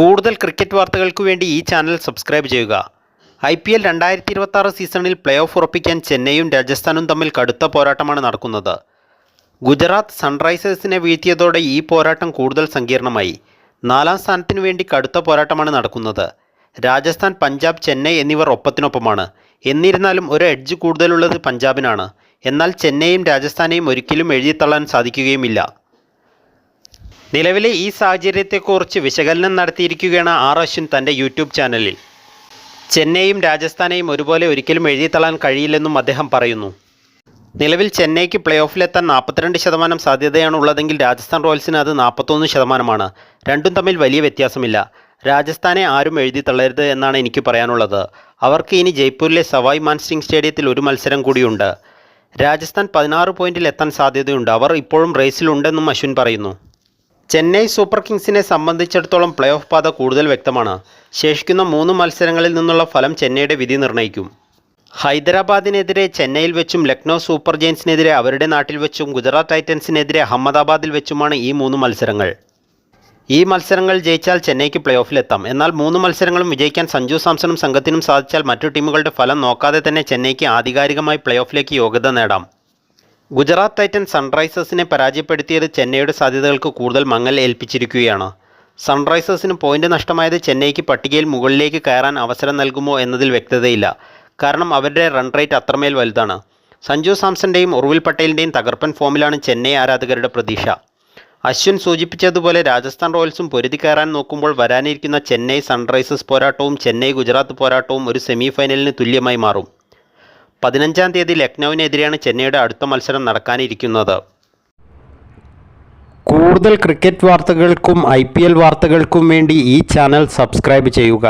കൂടുതൽ ക്രിക്കറ്റ് വാർത്തകൾക്ക് വേണ്ടി ഈ ചാനൽ സബ്സ്ക്രൈബ് ചെയ്യുക. IPL 2026 സീസണിൽ പ്ലേ ഓഫ് ഉറപ്പിക്കാൻ ചെന്നൈയും രാജസ്ഥാനും തമ്മിൽ കടുത്ത പോരാട്ടമാണ് നടക്കുന്നത്. ഗുജറാത്ത് സൺറൈസേഴ്സിനെ വീഴ്ത്തിയതോടെ ഈ പോരാട്ടം കൂടുതൽ സങ്കീർണമായി. 4ാം സ്ഥാനത്തിനു വേണ്ടി കടുത്ത പോരാട്ടമാണ് നടക്കുന്നത്. രാജസ്ഥാൻ, പഞ്ചാബ്, ചെന്നൈ എന്നിവർ ഒപ്പത്തിനൊപ്പമാണ്. എന്നിരുന്നാലും ഒരു എഡ്ജ് കൂടുതലുള്ളത് പഞ്ചാബിനാണ്. എന്നാൽ ചെന്നൈയും രാജസ്ഥാനെയും ഒരിക്കലും എഴുതിത്തള്ളാൻ സാധിക്കുകയുമില്ല. നിലവിലെ ഈ സാഹചര്യത്തെക്കുറിച്ച് വിശകലനം നടത്തിയിരിക്കുകയാണ് അശ്വിൻ തൻ്റെ യൂട്യൂബ് ചാനലിൽ. ചെന്നൈയും രാജസ്ഥാനെയും ഒരുപോലെ ഒരിക്കലും എഴുതിത്തള്ളാൻ കഴിയില്ലെന്നും അദ്ദേഹം പറയുന്നു. നിലവിൽ ചെന്നൈക്ക് പ്ലേ ഓഫിലെത്താൻ 42% സാധ്യതയാണ് ഉള്ളതെങ്കിൽ രാജസ്ഥാൻ റോയൽസിന് അത് 41%. രണ്ടും തമ്മിൽ വലിയ വ്യത്യാസമില്ല. രാജസ്ഥാനെ ആരും എഴുതിത്തള്ളരുത് എന്നാണ് എനിക്ക് പറയാനുള്ളത്. അവർക്ക് ഇനി ജയ്പൂരിലെ സവായ് മാൻസിംഗ് സ്റ്റേഡിയത്തിൽ ഒരു മത്സരം കൂടിയുണ്ട്. രാജസ്ഥാൻ 16 പോയിന്റിൽ എത്താൻ സാധ്യതയുണ്ട്. അവർ ഇപ്പോഴും റേസിലുണ്ടെന്നും അശ്വിൻ പറയുന്നു. ചെന്നൈ സൂപ്പർ കിങ്സിനെ സംബന്ധിച്ചിടത്തോളം പ്ലേ ഓഫ് പാത കൂടുതൽ വ്യക്തമാണ്. ശേഷിക്കുന്ന 3 മത്സരങ്ങളിൽ നിന്നുള്ള ഫലം ചെന്നൈയുടെ വിധി നിർണ്ണയിക്കും. ഹൈദരാബാദിനെതിരെ ചെന്നൈയിൽ വെച്ചും, ലക്നൗ സൂപ്പർ ജയൻസിനെതിരെ അവരുടെ നാട്ടിൽ വെച്ചും, ഗുജറാത്ത് ടൈറ്റൻസിനെതിരെ അഹമ്മദാബാദിൽ വെച്ചുമാണ് ഈ 3 മത്സരങ്ങൾ. ഈ മത്സരങ്ങൾ ജയിച്ചാൽ ചെന്നൈക്ക് പ്ലേ ഓഫിലെത്താം. എന്നാൽ 3 മത്സരങ്ങളും വിജയിക്കാൻ സഞ്ജു സാംസണും സംഘത്തിനും സാധിച്ചാൽ മറ്റു ടീമുകളുടെ ഫലം നോക്കാതെ തന്നെ ചെന്നൈക്ക് ആധികാരികമായി പ്ലേ ഓഫിലേക്ക് യോഗ്യത നേടാം. ഗുജറാത്ത് ടൈറ്റൻസ് സൺറൈസേഴ്സിനെ പരാജയപ്പെടുത്തിയത് ചെന്നൈയുടെ സാധ്യതകൾക്ക് കൂടുതൽ മങ്ങൽ ഏൽപ്പിച്ചിരിക്കുകയാണ്. സൺറൈസേഴ്സിന് പോയിന്റ് നഷ്ടമായത് ചെന്നൈക്ക് പട്ടികയിൽ മുകളിലേക്ക് കയറാൻ അവസരം നൽകുമോ എന്നതിൽ വ്യക്തതയില്ല. കാരണം അവരുടെ റൺ റേറ്റ് അത്രമേൽ വലുതാണ്. സഞ്ജു സാംസൻ്റെയും ഉർവിൽ പട്ടേലിൻ്റെയും തകർപ്പൻ ഫോമിലാണ് ചെന്നൈ ആരാധകരുടെ പ്രതീക്ഷ. അശ്വിൻ സൂചിപ്പിച്ചതുപോലെ രാജസ്ഥാൻ റോയൽസും പൊരുതി കയറാൻ നോക്കുമ്പോൾ വരാനിരിക്കുന്ന ചെന്നൈ സൺറൈസേഴ്സ് പോരാട്ടവും ചെന്നൈ ഗുജറാത്ത് പോരാട്ടവും ഒരു സെമി ഫൈനലിന് തുല്യമായി മാറും. 15-ാം തീയതി ലക്നൌവിനെതിരെയാണ് ചെന്നൈയുടെ അടുത്ത മത്സരം നടക്കാനിരിക്കുന്നത്. കൂടുതൽ ക്രിക്കറ്റ് വാർത്തകൾക്കും IPL വാർത്തകൾക്കും വേണ്ടി ഈ ചാനൽ സബ്സ്ക്രൈബ് ചെയ്യുക.